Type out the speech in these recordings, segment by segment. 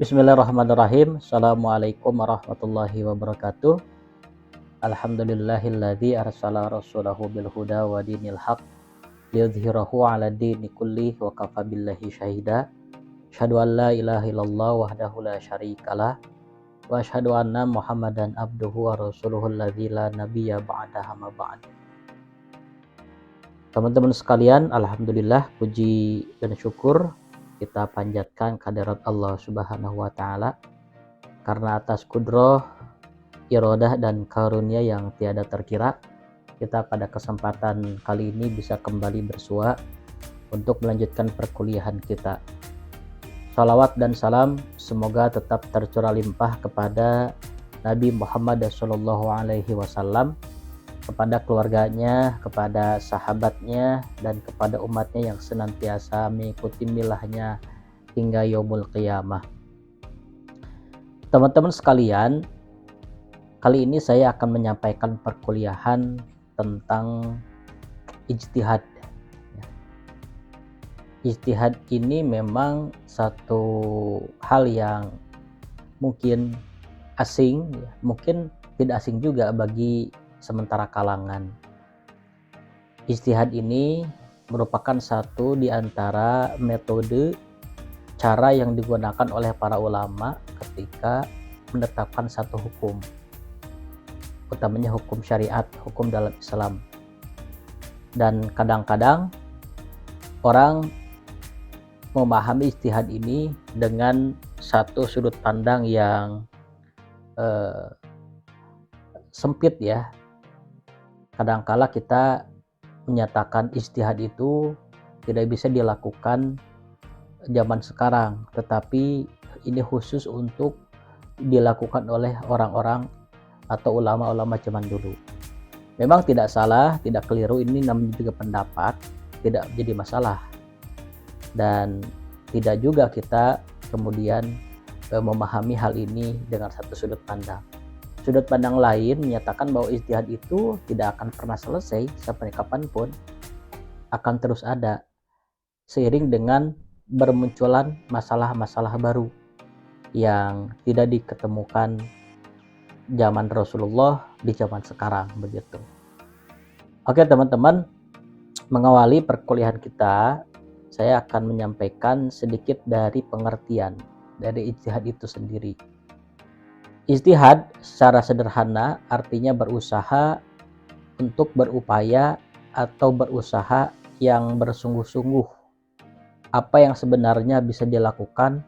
Bismillahirrahmanirrahim. Assalamualaikum warahmatullahi wabarakatuh. Alhamdulillahilladzi arsala rasulahu bil huda wa dinil haq liyudhhirahu 'ala dini kulli wa kafa billahi syahida. Asyhadu an la ilaha illallah wahdahu la syarikalah wa asyhadu anna Muhammadan abduhu wa rasuluhul ladzi la nabiyya ba'dahu ma ba'd. Teman-teman sekalian, alhamdulillah, puji dan syukur kita panjatkan kehadirat Allah Subhanahu wa taala karena atas kudroh, iradah dan karunia yang tiada terkira, kita pada kesempatan kali ini bisa kembali bersua untuk melanjutkan perkuliahan kita. Salawat dan salam semoga tetap tercurah limpah kepada Nabi Muhammad SAW, kepada keluarganya, kepada sahabatnya, dan kepada umatnya yang senantiasa mengikuti milahnya hingga yaumul qiyamah. Teman-teman sekalian, kali ini saya akan menyampaikan perkuliahan tentang ijtihad. Ijtihad ini memang satu hal yang mungkin asing, mungkin tidak asing juga bagi sementara kalangan. Ijtihad ini merupakan satu di antara metode cara yang digunakan oleh para ulama ketika menetapkan satu hukum, utamanya hukum syariat, hukum dalam Islam. Dan kadang-kadang orang memahami ijtihad ini dengan satu sudut pandang yang sempit ya. Kadangkala kita menyatakan ijtihad itu tidak bisa dilakukan zaman sekarang, tetapi ini khusus untuk dilakukan oleh orang-orang atau ulama-ulama zaman dulu. Memang tidak salah, tidak keliru, ini namanya juga pendapat, tidak menjadi masalah. Dan tidak juga kita kemudian memahami hal ini dengan satu sudut pandang. Sudut pandang lain menyatakan bahwa ijtihad itu tidak akan pernah selesai sampai kapanpun, akan terus ada seiring dengan bermunculan masalah-masalah baru yang tidak diketemukan zaman Rasulullah di zaman sekarang begitu. Oke teman-teman, mengawali perkuliahan kita, saya akan menyampaikan sedikit dari pengertian dari ijtihad itu sendiri. Ijtihad secara sederhana artinya berusaha untuk berupaya atau berusaha yang bersungguh-sungguh. Apa yang sebenarnya bisa dilakukan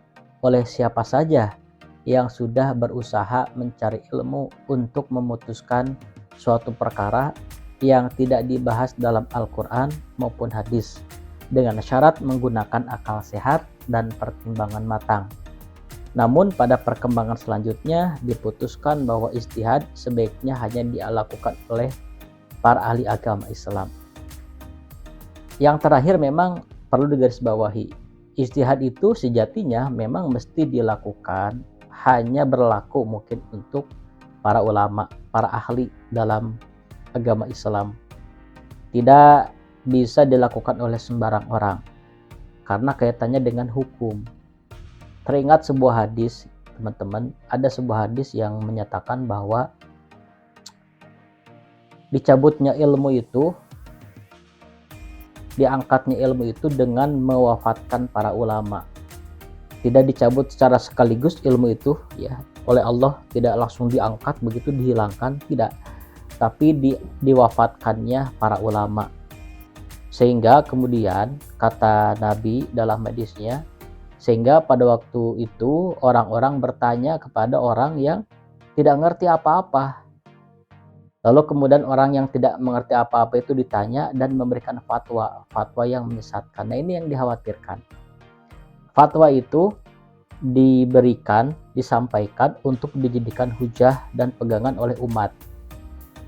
oleh siapa saja yang sudah berusaha mencari ilmu untuk memutuskan suatu perkara yang tidak dibahas dalam Al-Quran maupun hadis, dengan syarat menggunakan akal sehat dan pertimbangan matang. Namun pada perkembangan selanjutnya diputuskan bahwa ijtihad sebaiknya hanya dilakukan oleh para ahli agama Islam. Yang terakhir memang perlu digarisbawahi, ijtihad itu sejatinya memang mesti dilakukan hanya berlaku mungkin untuk para ulama, para ahli dalam agama Islam. Tidak bisa dilakukan oleh sembarang orang karena kaitannya dengan hukum. Teringat sebuah hadis, teman-teman, ada sebuah hadis yang menyatakan bahwa dicabutnya ilmu itu, diangkatnya ilmu itu dengan mewafatkan para ulama. Tidak dicabut secara sekaligus ilmu itu ya oleh Allah, tidak langsung diangkat begitu dihilangkan, tidak, tapi diwafatkannya para ulama. Sehingga kemudian kata Nabi dalam hadisnya, sehingga pada waktu itu orang-orang bertanya kepada orang yang tidak mengerti apa-apa. Lalu kemudian orang yang tidak mengerti apa-apa itu ditanya dan memberikan fatwa yang menyesatkan. Nah, ini yang dikhawatirkan. Fatwa itu diberikan, disampaikan untuk dijadikan hujah dan pegangan oleh umat.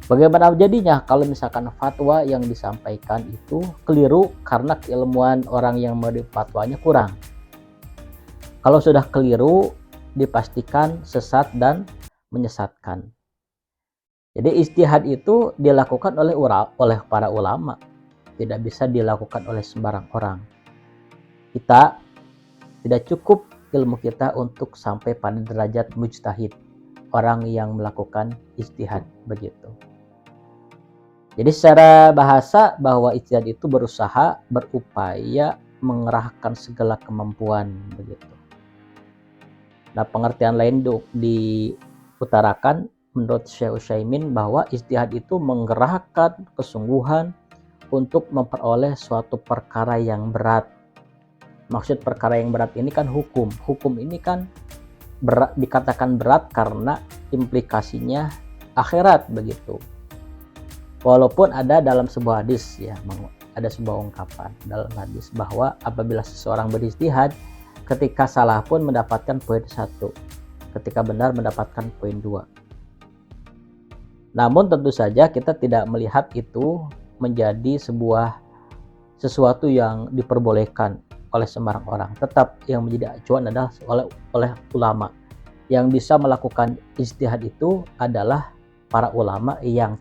Bagaimana jadinya kalau misalkan fatwa yang disampaikan itu keliru karena keilmuan orang yang memberi fatwanya kurang? Kalau sudah keliru, dipastikan sesat dan menyesatkan. Jadi ijtihad itu dilakukan oleh para ulama, tidak bisa dilakukan oleh sembarang orang. Kita tidak cukup ilmu kita untuk sampai pada derajat mujtahid, orang yang melakukan ijtihad begitu. Jadi secara bahasa bahwa ijtihad itu berusaha, berupaya mengerahkan segala kemampuan begitu. Nah, pengertian lain diutarakan menurut Syekh Utsaimin bahwa ijtihad itu menggerakkan kesungguhan untuk memperoleh suatu perkara yang berat. Maksud perkara yang berat ini kan hukum. Hukum ini kan berat, dikatakan berat karena implikasinya akhirat begitu. Walaupun ada dalam sebuah hadis ya, ada sebuah ungkapan dalam hadis bahwa apabila seseorang berijtihad, ketika salah pun mendapatkan poin 1, ketika benar mendapatkan poin 2. Namun tentu saja kita tidak melihat itu menjadi sesuatu yang diperbolehkan oleh sembarang orang. Tetap yang menjadi acuan adalah oleh ulama. Yang bisa melakukan ijtihad itu adalah para ulama yang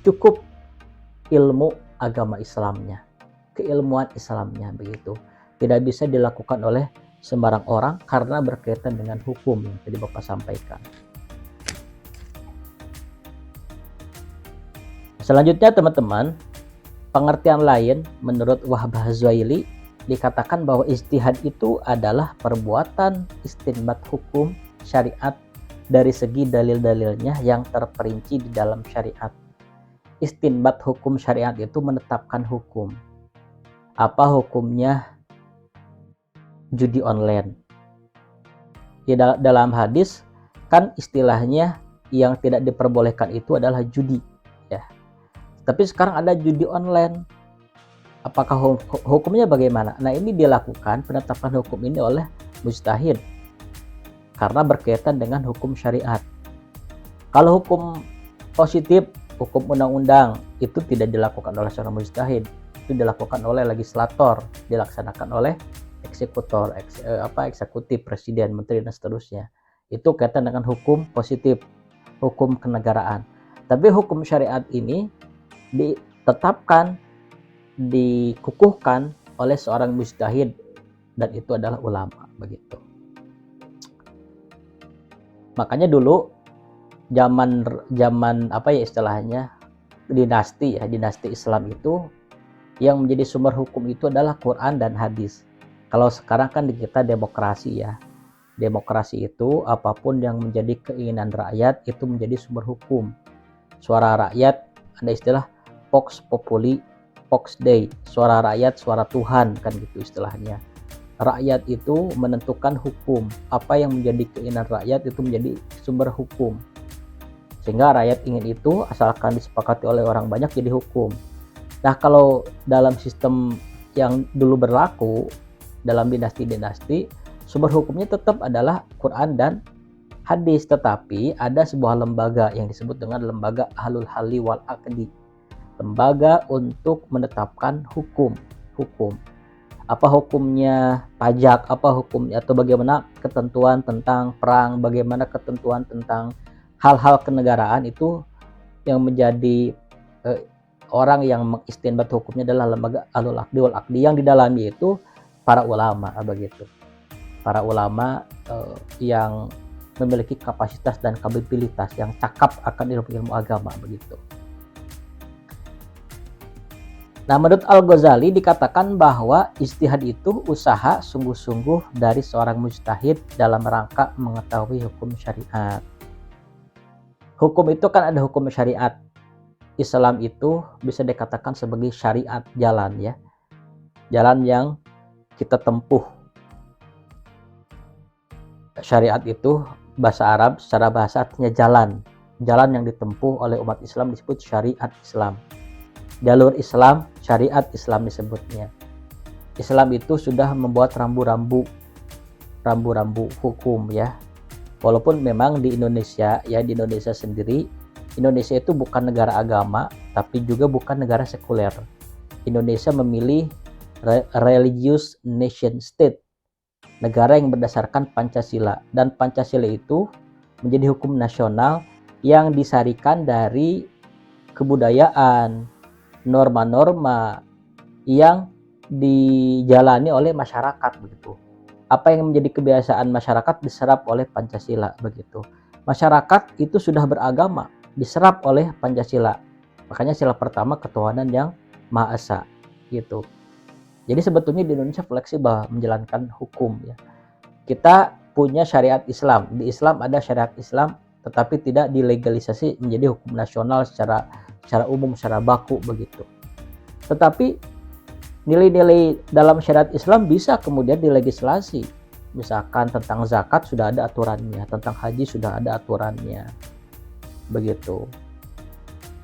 cukup ilmu agama Islamnya, keilmuan Islamnya begitu. Tidak bisa dilakukan oleh sembarang orang karena berkaitan dengan hukum yang tadi Bapak sampaikan. Selanjutnya teman-teman, pengertian lain menurut Wahbah Zuhaili dikatakan bahwa ijtihad itu adalah perbuatan istinbat hukum syariat dari segi dalil-dalilnya yang terperinci di dalam syariat. Istinbat hukum syariat itu menetapkan hukum. Apa hukumnya judi online? Di dalam hadis kan istilahnya yang tidak diperbolehkan itu adalah judi ya. Tapi sekarang ada judi online. Apakah hukumnya bagaimana? Nah, ini dilakukan penetapan hukum ini oleh mujtahid karena berkaitan dengan hukum syariat. Kalau hukum positif, hukum undang-undang itu tidak dilakukan oleh seorang mujtahid, itu dilakukan oleh legislator, dilaksanakan oleh eksekutor, eksekutif, presiden, menteri dan seterusnya. Itu kaitan dengan hukum positif, hukum kenegaraan. Tapi hukum syariat ini ditetapkan, dikukuhkan oleh seorang mujtahid dan itu adalah ulama begitu. Makanya dulu zaman istilahnya dinasti Islam itu yang menjadi sumber hukum itu adalah Quran dan hadis. Kalau sekarang kan kita demokrasi ya. Demokrasi itu apapun yang menjadi keinginan rakyat itu menjadi sumber hukum. Suara rakyat, ada istilah Vox Populi, Vox Dei, suara rakyat, suara Tuhan, kan gitu istilahnya. Rakyat itu menentukan hukum, apa yang menjadi keinginan rakyat itu menjadi sumber hukum. Sehingga rakyat ingin itu asalkan disepakati oleh orang banyak jadi hukum. Nah, kalau dalam sistem yang dulu berlaku dalam dinasti-dinasti, sumber hukumnya tetap adalah Quran dan hadis, tetapi ada sebuah lembaga yang disebut dengan lembaga Ahlul Halli wal Aqdi. Lembaga untuk menetapkan hukum. Apa hukumnya pajak, apa hukumnya atau bagaimana ketentuan tentang perang, bagaimana ketentuan tentang hal-hal kenegaraan itu yang menjadi orang yang mengistinbat hukumnya adalah lembaga Ahlul Aqdi wal Aqdi yang di dalamnya itu para ulama begitu. Para ulama yang memiliki kapasitas dan kapabilitas yang cakap akan ilmu agama begitu. Nah, menurut Al-Ghazali dikatakan bahwa ijtihad itu usaha sungguh-sungguh dari seorang mujtahid dalam rangka mengetahui hukum syariat. Hukum itu kan ada hukum syariat. Islam itu bisa dikatakan sebagai syariat, jalan ya. Jalan yang kita tempuh. Syariat itu bahasa Arab, secara bahasa artinya jalan. Jalan yang ditempuh oleh umat Islam disebut syariat Islam. Jalur Islam, syariat Islam disebutnya. Islam itu sudah membuat rambu-rambu hukum ya. Walaupun memang di Indonesia sendiri, Indonesia itu bukan negara agama, tapi juga bukan negara sekuler. Indonesia memilih religious nation state, negara yang berdasarkan Pancasila, dan Pancasila itu menjadi hukum nasional yang disarikan dari kebudayaan, norma-norma yang dijalani oleh masyarakat begitu. apa yang menjadi kebiasaan masyarakat diserap oleh Pancasila begitu. Masyarakat itu sudah beragama, diserap oleh Pancasila. Makanya sila pertama ketuhanan yang Maha Esa gitu. Jadi sebetulnya di Indonesia fleksibel menjalankan hukum ya. Kita punya syariat Islam. Di Islam ada syariat Islam tetapi tidak dilegalisasi menjadi hukum nasional secara umum, secara baku begitu. Tetapi nilai-nilai dalam syariat Islam bisa kemudian dilegislasi. Misalkan tentang zakat sudah ada aturannya, tentang haji sudah ada aturannya. Begitu.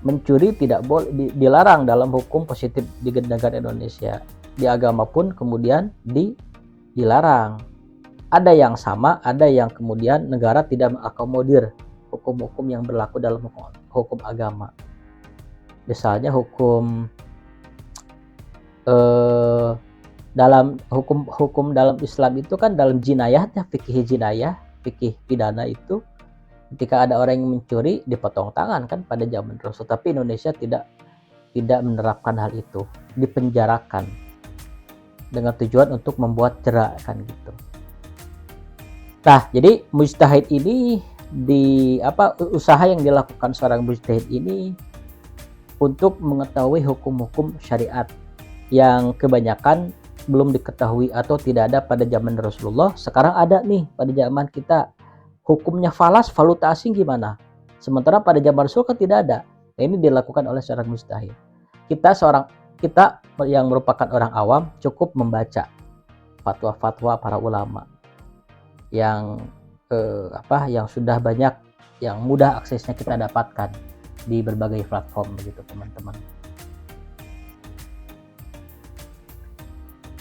Mencuri tidak boleh dilarang dalam hukum positif di negara Indonesia. Di agama pun kemudian dilarang. Ada yang sama, ada yang kemudian negara tidak mengakomodir hukum-hukum yang berlaku dalam hukum agama. Misalnya hukum dalam hukum dalam Islam itu kan dalam jinayahnya, fikih jinayah, fikih pidana itu ketika ada orang yang mencuri dipotong tangan kan pada zaman Rasul. Tapi Indonesia tidak menerapkan hal itu, dipenjarakan dengan tujuan untuk membuat jera kan gitu. Nah, jadi mujtahid ini usaha yang dilakukan seorang mujtahid ini untuk mengetahui hukum-hukum syariat yang kebanyakan belum diketahui atau tidak ada pada zaman Rasulullah. Sekarang ada nih pada zaman kita. Hukumnya falas, valuta asing gimana? Sementara pada zaman Rasul kan tidak ada. Nah, ini dilakukan oleh seorang mujtahid. Kita yang merupakan orang awam cukup membaca fatwa-fatwa para ulama yang sudah banyak, yang mudah aksesnya kita dapatkan di berbagai platform begitu teman-teman.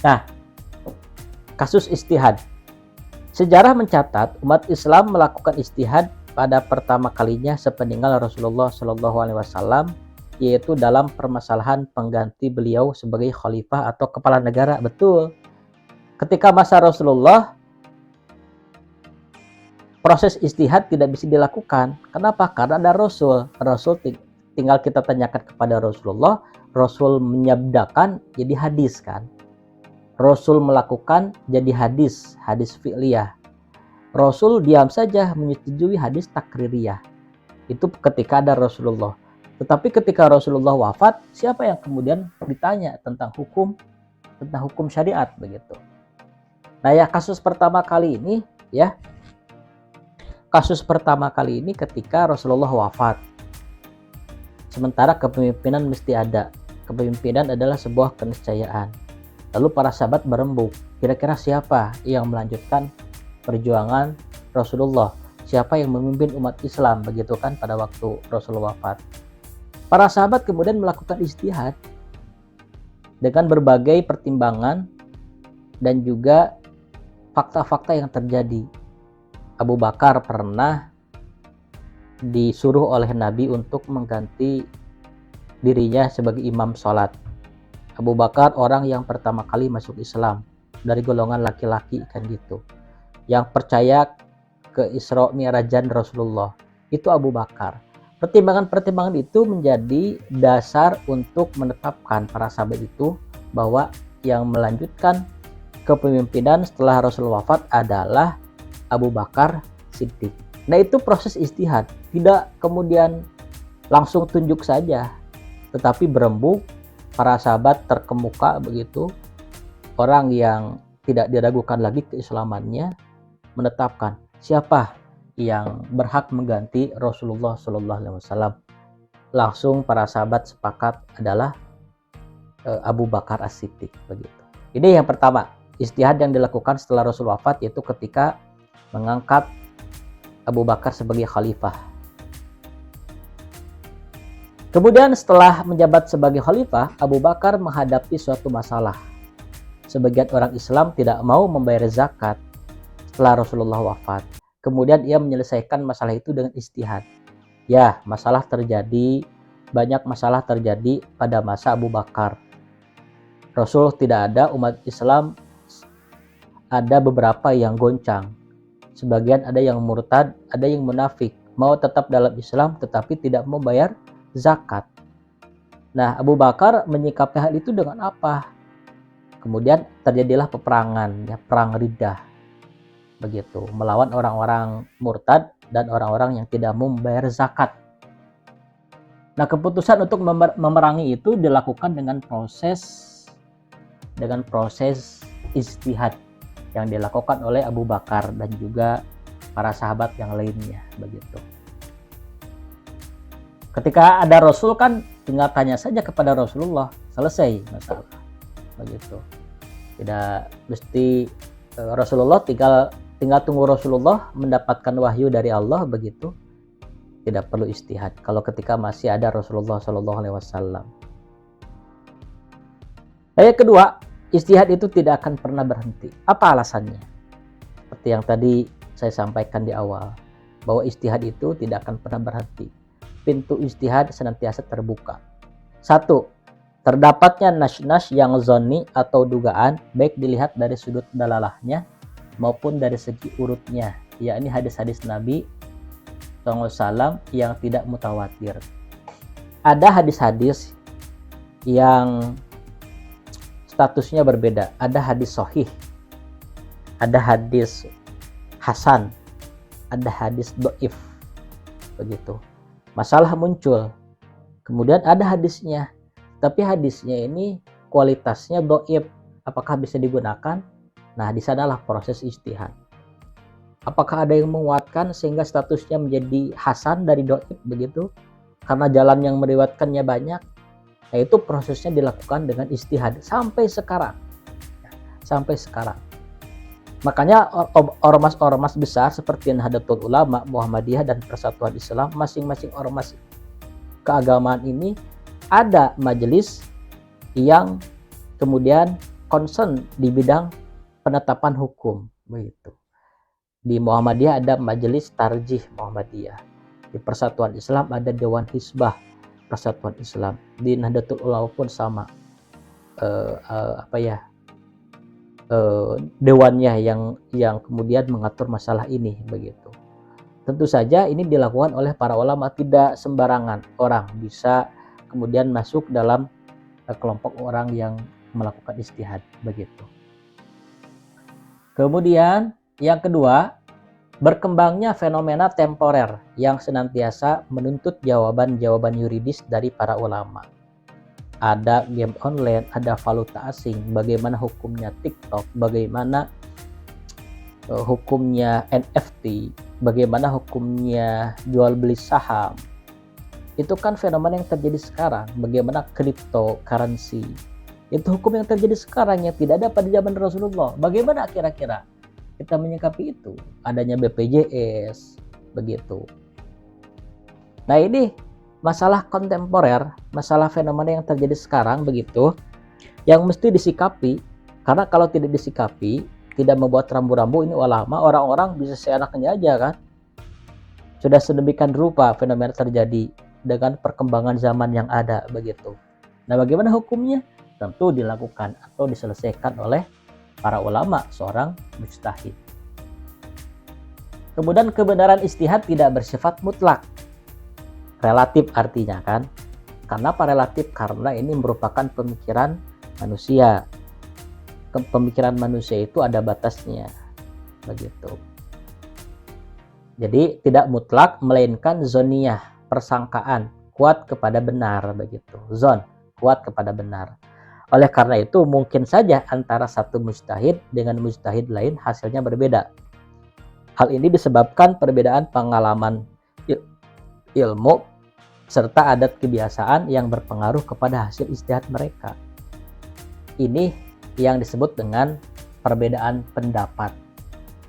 Nah, kasus ijtihad. Sejarah mencatat umat Islam melakukan ijtihad pada pertama kalinya sepeninggal Rasulullah SAW, yaitu dalam permasalahan pengganti beliau sebagai khalifah atau kepala negara. Betul. Ketika masa Rasulullah, proses ijtihad tidak bisa dilakukan. Kenapa? Karena ada Rasul. Tinggal kita tanyakan kepada Rasulullah, Rasul menyabdakan jadi hadis kan. Rasul melakukan jadi hadis fi'liyah. Rasul diam saja menyetujui hadis takririyah. Itu ketika ada Rasulullah. Tetapi ketika Rasulullah wafat, siapa yang kemudian ditanya tentang hukum syariat begitu. Nah, ya kasus pertama kali ini ketika Rasulullah wafat. Sementara kepemimpinan mesti ada. Kepemimpinan adalah sebuah keniscayaan. Lalu para sahabat berembuk, kira-kira siapa yang melanjutkan perjuangan Rasulullah? Siapa yang memimpin umat Islam begitu kan pada waktu Rasulullah wafat? Para sahabat kemudian melakukan ijtihad dengan berbagai pertimbangan dan juga fakta-fakta yang terjadi. Abu Bakar pernah disuruh oleh Nabi untuk mengganti dirinya sebagai imam sholat. Abu Bakar orang yang pertama kali masuk Islam dari golongan laki-laki kan gitu, yang percaya ke Isra Mi'rajan Rasulullah, itu Abu Bakar. Pertimbangan-pertimbangan itu menjadi dasar untuk menetapkan para sahabat itu bahwa yang melanjutkan kepemimpinan setelah Rasulullah wafat adalah Abu Bakar Siddiq. Nah, itu proses ijtihad, tidak kemudian langsung tunjuk saja, tetapi berembuk. Para sahabat terkemuka begitu, orang yang tidak diragukan lagi keislamannya, menetapkan siapa yang berhak mengganti Rasulullah SAW. Langsung para sahabat sepakat adalah Abu Bakar As-Siddiq begitu. Ini yang pertama, ijtihad yang dilakukan setelah Rasul wafat, yaitu ketika mengangkat Abu Bakar sebagai khalifah. Kemudian setelah menjabat sebagai khalifah, Abu Bakar menghadapi suatu masalah. Sebagian orang Islam tidak mau membayar zakat setelah Rasulullah wafat. Kemudian ia menyelesaikan masalah itu dengan ijtihad. Ya, banyak masalah terjadi pada masa Abu Bakar. Rasul tidak ada, umat Islam ada beberapa yang goncang. Sebagian ada yang murtad, ada yang munafik, mau tetap dalam Islam tetapi tidak mau bayar zakat. Nah, Abu Bakar menyikapi hal itu dengan apa? Kemudian terjadilah peperangan, perang Riddah. begitu, melawan orang-orang murtad dan orang-orang yang tidak membayar zakat. Nah, keputusan untuk memerangi itu dilakukan dengan proses ijtihad yang dilakukan oleh Abu Bakar dan juga para sahabat yang lainnya, begitu. Ketika ada Rasul kan tinggal tanya saja kepada Rasulullah, selesai masalah, begitu. Tidak mesti Rasulullah, tinggal tunggu Rasulullah mendapatkan wahyu dari Allah, begitu. Tidak perlu ijtihad kalau ketika masih ada Rasulullah SAW. Yang kedua, ijtihad itu tidak akan pernah berhenti. Apa alasannya? Seperti yang tadi saya sampaikan di awal, bahwa ijtihad itu tidak akan pernah berhenti. Pintu ijtihad senantiasa terbuka. 1. Terdapatnya nas-nas yang zonni atau dugaan, baik dilihat dari sudut dalalahnya maupun dari segi urutnya, yakni hadis-hadis Nabi SAW yang tidak mutawatir. Ada hadis-hadis yang statusnya berbeda. Ada hadis sahih, ada hadis hasan, ada hadis dhaif, begitu. Masalah muncul, kemudian ada hadisnya, tapi hadisnya ini kualitasnya dhaif. Apakah bisa digunakan? Nah, di sanalah proses ijtihad. Apakah ada yang menguatkan sehingga statusnya menjadi hasan dari dhaif, begitu? Karena jalan yang meriwayatkannya banyak. Nah, itu prosesnya dilakukan dengan ijtihad sampai sekarang. Sampai sekarang. Makanya ormas-ormas besar seperti Nahdlatul Ulama, Muhammadiyah, dan Persatuan Islam, masing-masing ormas keagamaan ini ada majelis yang kemudian concern di bidang penetapan hukum, begitu. Di Muhammadiyah ada majelis tarjih Muhammadiyah. Di Persatuan Islam ada Dewan Hizbah Persatuan Islam. Di Nahdlatul Ulama pun sama. Dewannya yang kemudian mengatur masalah ini, begitu. Tentu saja ini dilakukan oleh para ulama, tidak sembarangan orang bisa kemudian masuk dalam kelompok orang yang melakukan ijtihad, begitu. Kemudian yang kedua, berkembangnya fenomena temporer yang senantiasa menuntut jawaban-jawaban yuridis dari para ulama. Ada game online, ada valuta asing, bagaimana hukumnya TikTok, bagaimana hukumnya NFT, bagaimana hukumnya jual beli saham. Itu kan fenomena yang terjadi sekarang. Bagaimana cryptocurrency, itu hukum yang terjadi sekarang yang tidak ada pada zaman Rasulullah. Bagaimana kira-kira kita menyikapi itu? Adanya BPJS, begitu. Nah, ini masalah kontemporer, masalah fenomena yang terjadi sekarang, begitu, yang mesti disikapi. Karena kalau tidak disikapi, tidak membuat rambu-rambu, ini ulama, orang-orang bisa seenaknya aja kan. Sudah sedemikian rupa fenomena terjadi dengan perkembangan zaman yang ada, begitu. Nah, bagaimana hukumnya? Tentu dilakukan atau diselesaikan oleh para ulama, seorang mujtahid. Kemudian kebenaran ijtihad tidak bersifat mutlak. Relatif artinya kan. Kenapa relatif? Karena ini merupakan pemikiran manusia. Pemikiran manusia itu ada batasnya, begitu. Jadi tidak mutlak, melainkan zoniyah, persangkaan, kuat kepada benar, begitu. Zon, kuat kepada benar. Oleh karena itu mungkin saja antara satu mujtahid dengan mujtahid lain hasilnya berbeda. Hal ini disebabkan perbedaan pengalaman ilmu serta adat kebiasaan yang berpengaruh kepada hasil ijtihad mereka. Ini yang disebut dengan perbedaan pendapat.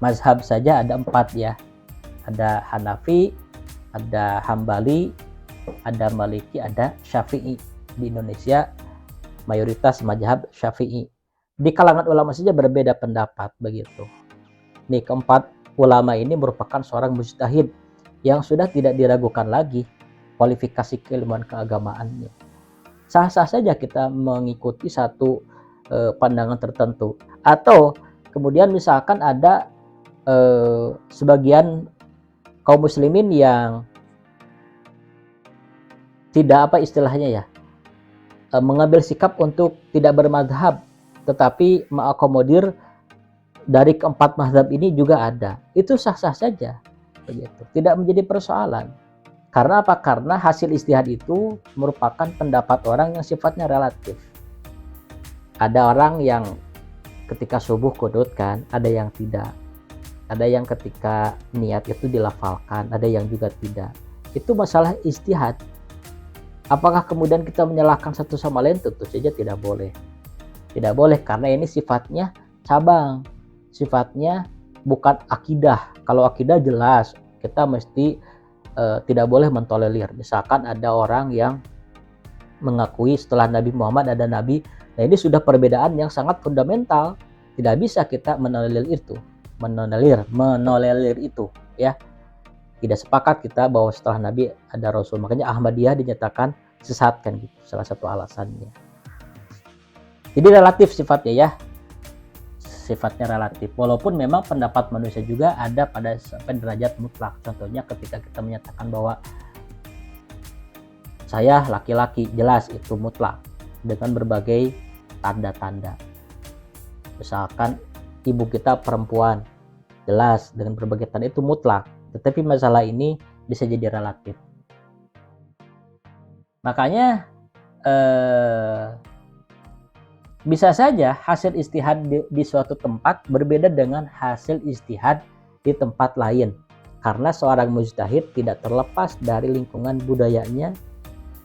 Mazhab saja ada 4 ya. Ada Hanafi, ada Hambali, ada Maliki, ada Syafi'i. Di Indonesia mayoritas mazhab Syafi'i. Di kalangan ulama saja berbeda pendapat, begitu. Nih, keempat ulama ini merupakan seorang mujtahid yang sudah tidak diragukan lagi kualifikasi keilmuan keagamaannya. Sah-sah saja kita mengikuti satu pandangan tertentu, atau kemudian misalkan ada sebagian kaum muslimin yang tidak istilahnya ya, mengambil sikap untuk tidak bermadhab, tetapi mengakomodir dari keempat mazhab ini juga ada, itu sah-sah saja begitu, tidak menjadi persoalan. Karena apa? Karena hasil ijtihad itu merupakan pendapat orang yang sifatnya relatif. Ada orang yang ketika subuh qunut kan, ada yang tidak. Ada yang ketika niat itu dilafalkan, ada yang juga tidak. Itu masalah ijtihad. Apakah kemudian kita menyalahkan satu sama lain? Tentu saja tidak boleh. Tidak boleh karena ini sifatnya cabang. Sifatnya bukan akidah. Kalau akidah jelas, kita mesti tidak boleh mentolerir. Misalkan ada orang yang mengakui setelah Nabi Muhammad ada Nabi. Nah ini sudah perbedaan yang sangat fundamental. Tidak bisa kita menolerir itu. Menolerir itu ya. Tidak sepakat kita bahwa setelah Nabi ada Rasul. Makanya Ahmadiyah dinyatakan sesat kan gitu. Salah satu alasannya. Jadi relatif sifatnya ya. Sifatnya relatif. Walaupun memang pendapat manusia juga ada pada sampai derajat mutlak. Contohnya ketika kita menyatakan bahwa saya laki-laki, jelas itu mutlak dengan berbagai tanda-tanda. Misalkan ibu kita perempuan, jelas dengan berbagai tanda itu mutlak. Tetapi masalah ini bisa jadi relatif. Makanya bisa saja hasil ijtihad di suatu tempat berbeda dengan hasil ijtihad di tempat lain. Karena seorang mujtahid tidak terlepas dari lingkungan budayanya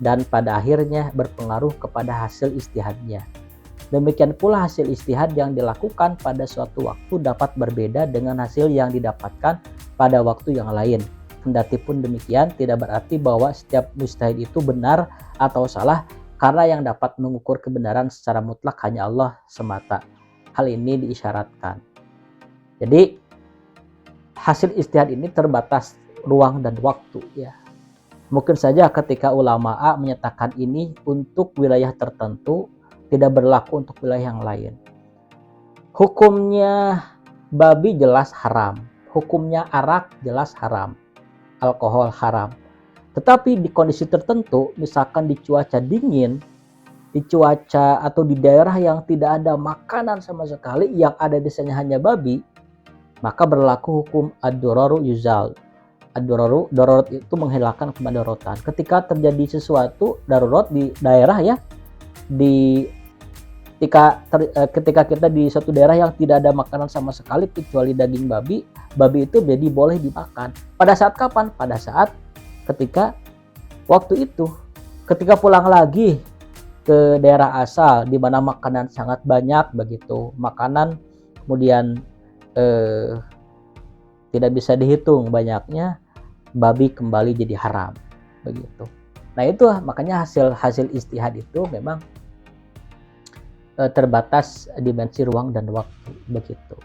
dan pada akhirnya berpengaruh kepada hasil ijtihadnya. Demikian pula hasil ijtihad yang dilakukan pada suatu waktu dapat berbeda dengan hasil yang didapatkan pada waktu yang lain. Kendati pun demikian, tidak berarti bahwa setiap mujtahid itu benar atau salah, karena yang dapat mengukur kebenaran secara mutlak hanya Allah semata. Hal ini diisyaratkan. Jadi hasil ijtihad ini terbatas ruang dan waktu ya. Mungkin saja ketika ulama A menyatakan ini untuk wilayah tertentu, tidak berlaku untuk wilayah yang lain. Hukumnya babi jelas haram, hukumnya arak jelas haram, alkohol haram. Tetapi di kondisi tertentu, misalkan di cuaca dingin, di cuaca atau di daerah yang tidak ada makanan sama sekali, yang ada di sana hanya babi, maka berlaku hukum ad-dararu yuzal. Ad-dararu, darurat itu menghilangkan kemadharatan. Ketika terjadi sesuatu darurat di daerah ya, ketika kita di suatu daerah yang tidak ada makanan sama sekali kecuali daging babi, babi itu jadi boleh dimakan. Pada saat kapan? Pada saat ketika waktu itu, ketika pulang lagi ke daerah asal di mana makanan sangat banyak begitu, makanan kemudian tidak bisa dihitung banyaknya, babi kembali jadi haram begitu. Nah itu makanya hasil ijtihad itu memang terbatas dimensi ruang dan waktu begitu.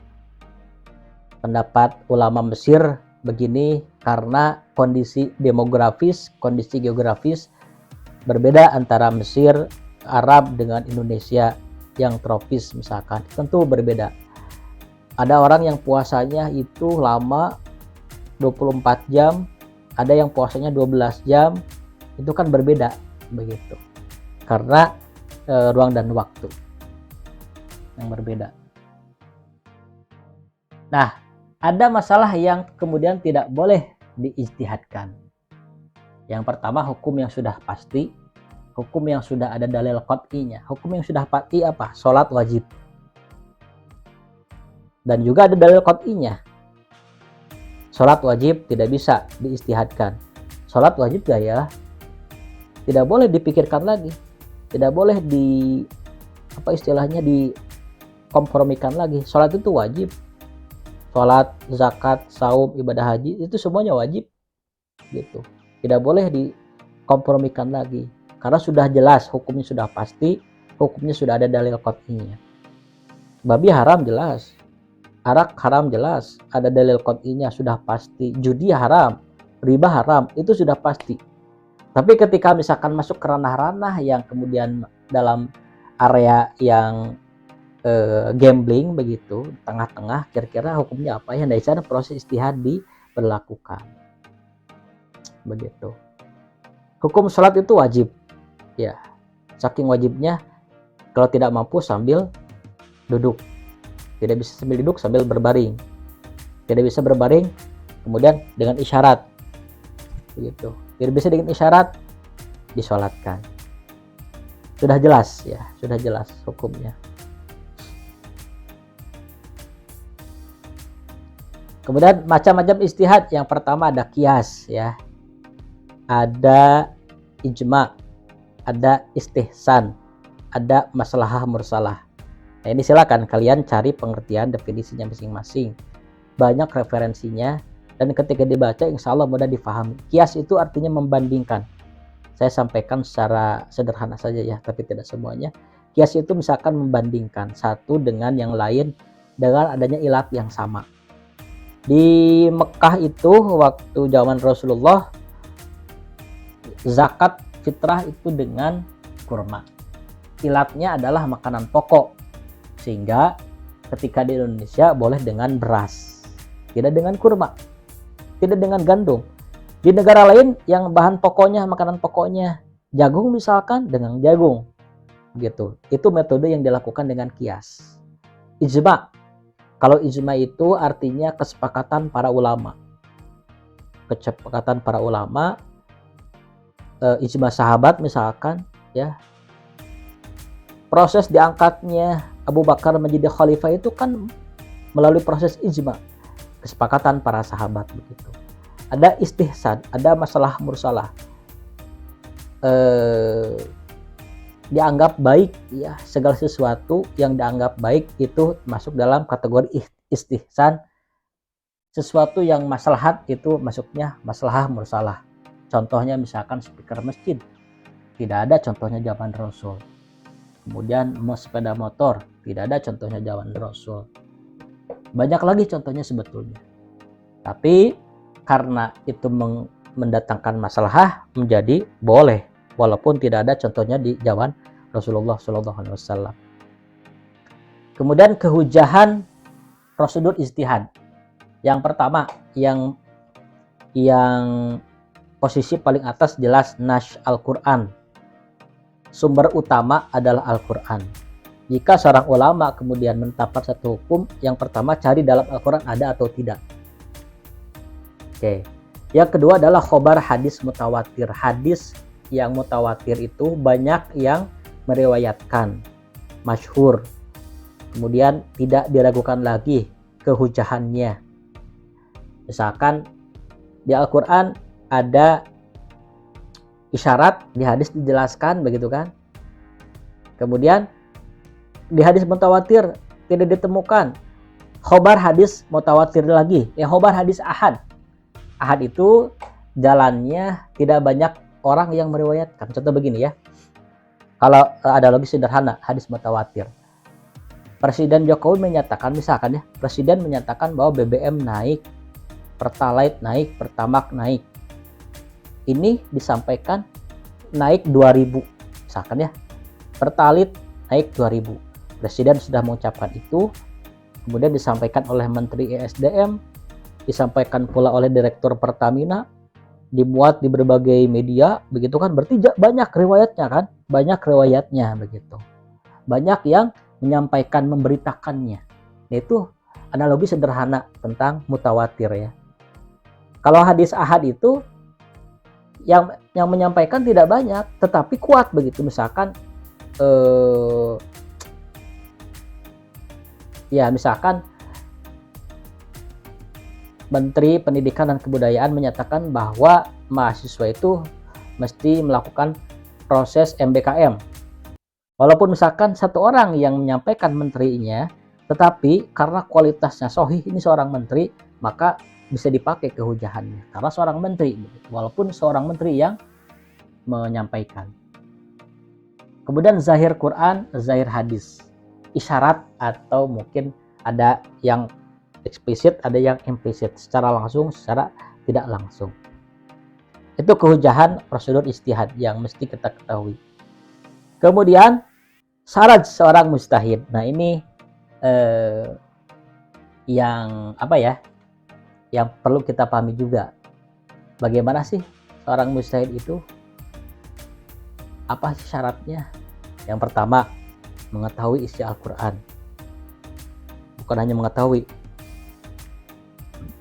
Pendapat ulama Mesir begini karena kondisi demografis, kondisi geografis berbeda antara Mesir, Arab dengan Indonesia yang tropis misalkan, tentu berbeda. Ada orang yang puasanya itu lama 24 jam, ada yang puasanya 12 jam, itu kan berbeda begitu. Karena ruang dan waktu yang berbeda. Nah, ada masalah yang kemudian tidak boleh diijtihadkan. Yang pertama, hukum yang sudah pasti, hukum yang sudah ada dalil qat'inya. Hukum yang sudah pasti apa? Salat wajib. Dan juga ada dalil qat'inya. Salat wajib tidak bisa diijtihadkan. Salat wajib ya tidak boleh dipikirkan lagi. Tidak boleh dikompromikan lagi. Salat itu wajib. Salat, zakat, saum, ibadah haji itu semuanya wajib gitu. Tidak boleh dikompromikan lagi karena sudah jelas, hukumnya sudah pasti, hukumnya sudah ada dalil qat'inya. Babi haram jelas, arak haram jelas, ada dalil qat'inya sudah pasti. Judi haram, riba haram, itu sudah pasti. Tapi ketika misalkan masuk ke ranah-ranah yang kemudian dalam area yang gambling begitu, tengah-tengah, kira-kira hukumnya apa ya? Dari sana proses ijtihad diberlakukan begitu. Hukum sholat itu wajib ya, saking wajibnya kalau tidak mampu sambil duduk tidak bisa sambil duduk sambil berbaring, tidak bisa berbaring kemudian dengan isyarat, begitu. Tidak bisa dengan isyarat, disolatkan. Sudah jelas ya, sudah jelas hukumnya. Kemudian macam-macam ijtihad, yang pertama ada qiyas ya, ada ijma, ada istihsan, ada maslahah mursalah. Nah ini silakan kalian cari pengertian definisinya masing-masing. Banyak referensinya dan ketika dibaca insya Allah mudah difahami. Qiyas itu artinya membandingkan. Saya sampaikan secara sederhana saja ya, tapi tidak semuanya. Qiyas itu misalkan membandingkan satu dengan yang lain dengan adanya ilat yang sama. Di Mekah itu waktu zaman Rasulullah, zakat fitrah itu dengan kurma. Ilatnya adalah makanan pokok, sehingga ketika di Indonesia boleh dengan beras, tidak dengan kurma, tidak dengan gandum. Di negara lain yang bahan pokoknya, makanan pokoknya jagung misalkan, dengan jagung gitu. Itu metode yang dilakukan dengan qiyas. Ijma, kalau ijma itu artinya kesepakatan para ulama, kesepakatan para ulama. Ijma sahabat misalkan ya, proses diangkatnya Abu Bakar menjadi khalifah itu kan melalui proses ijma, kesepakatan para sahabat begitu. Ada istihsan, ada masalah mursalah, dianggap baik ya, segala sesuatu yang dianggap baik itu masuk dalam kategori istihsan. Sesuatu yang maslahat itu masuknya maslahah mursalah. Contohnya misalkan speaker masjid, tidak ada contohnya zaman Rasul. Kemudian sepeda motor, tidak ada contohnya zaman Rasul. Banyak lagi contohnya sebetulnya. Tapi karena itu mendatangkan maslahah, menjadi boleh, walaupun tidak ada contohnya di zaman Rasulullah SAW. Kemudian kehujahan prosedur ijtihad. Yang pertama, yang posisi paling atas jelas nas Al-Quran. Sumber utama adalah Al-Quran. Jika seorang ulama kemudian menetapkan satu hukum, yang pertama cari dalam Al-Quran ada atau tidak. Oke. Yang kedua adalah khobar hadis mutawatir. Hadis yang mutawatir itu banyak yang meriwayatkan, masyhur. Kemudian tidak diragukan lagi kehujahannya. Misalkan di Al-Quran ada isyarat, di hadis dijelaskan begitu kan. Kemudian di hadis mutawatir tidak ditemukan khobar hadis mutawatir lagi, khobar hadis ahad. Ahad itu jalannya tidak banyak orang yang meriwayatkan. Contoh begini ya, kalau ada logis sederhana hadis mutawatir, Presiden Jokowi menyatakan, misalkan ya, Presiden menyatakan bahwa BBM naik, Pertalite naik, Pertamax naik. Ini disampaikan naik 2000 misalkan ya, Pertalite naik 2000. Presiden sudah mengucapkan itu, kemudian disampaikan oleh Menteri ESDM, disampaikan pula oleh Direktur Pertamina, dimuat di berbagai media, begitu kan, berarti banyak riwayatnya kan, banyak riwayatnya begitu, banyak yang menyampaikan, memberitakannya. Itu analogi sederhana tentang mutawatir ya. Kalau hadis ahad itu yang menyampaikan tidak banyak tetapi kuat begitu, misalkan misalkan Menteri Pendidikan dan Kebudayaan menyatakan bahwa mahasiswa itu mesti melakukan proses MBKM, walaupun misalkan satu orang yang menyampaikan menterinya, tetapi karena kualitasnya sahih, ini seorang menteri, maka bisa dipakai kehujahannya karena seorang menteri, walaupun seorang menteri yang menyampaikan. Kemudian zahir Quran, zahir hadis, isyarat atau mungkin ada yang eksplisit, ada yang implisit, secara langsung, secara tidak langsung. Itu kehujahan prosedur ijtihad yang mesti kita ketahui. Kemudian syarat seorang mujtahid. Nah ini yang yang perlu kita pahami juga. Bagaimana sih seorang mujtahid itu? Apa sih syaratnya? Yang pertama, mengetahui isi Al-Quran. bukan hanya mengetahui,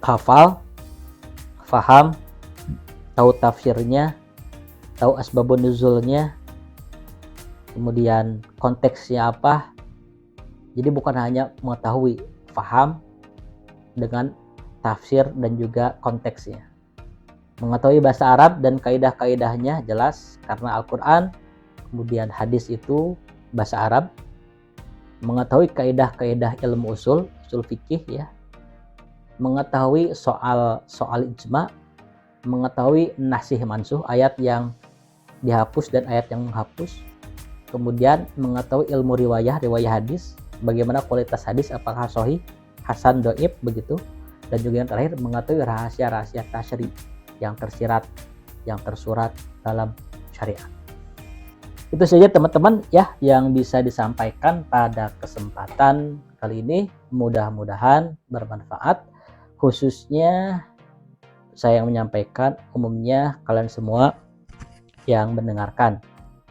hafal, faham, tahu tafsirnya, tahu asbabun nuzulnya, kemudian konteksnya apa. Jadi bukan hanya mengetahui, faham dengan tafsir dan juga konteksnya. Mengetahui bahasa Arab dan kaidah-kaidahnya jelas karena Al-Quran, kemudian hadis itu bahasa Arab. Mengetahui kaidah-kaidah ilmu usul fikih ya. Mengetahui soal ijma, mengetahui nasih mansuh, ayat yang dihapus dan ayat yang menghapus. Kemudian mengetahui ilmu riwayah hadis, bagaimana kualitas hadis, apakah sahih, hasan, dhaif begitu. Dan juga yang terakhir mengetahui rahasia-rahasia tasyri yang tersirat, yang tersurat dalam syariat. Itu saja teman-teman ya yang bisa disampaikan pada kesempatan kali ini. Mudah-mudahan bermanfaat, khususnya saya yang menyampaikan, umumnya kalian semua yang mendengarkan.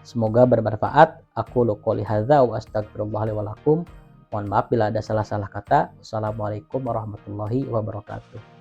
Semoga bermanfaat. Aku qouli hadza wa astaghfirullah li wa lakum. Mohon maaf bila ada salah-salah kata. Wassalamualaikum warahmatullahi wabarakatuh.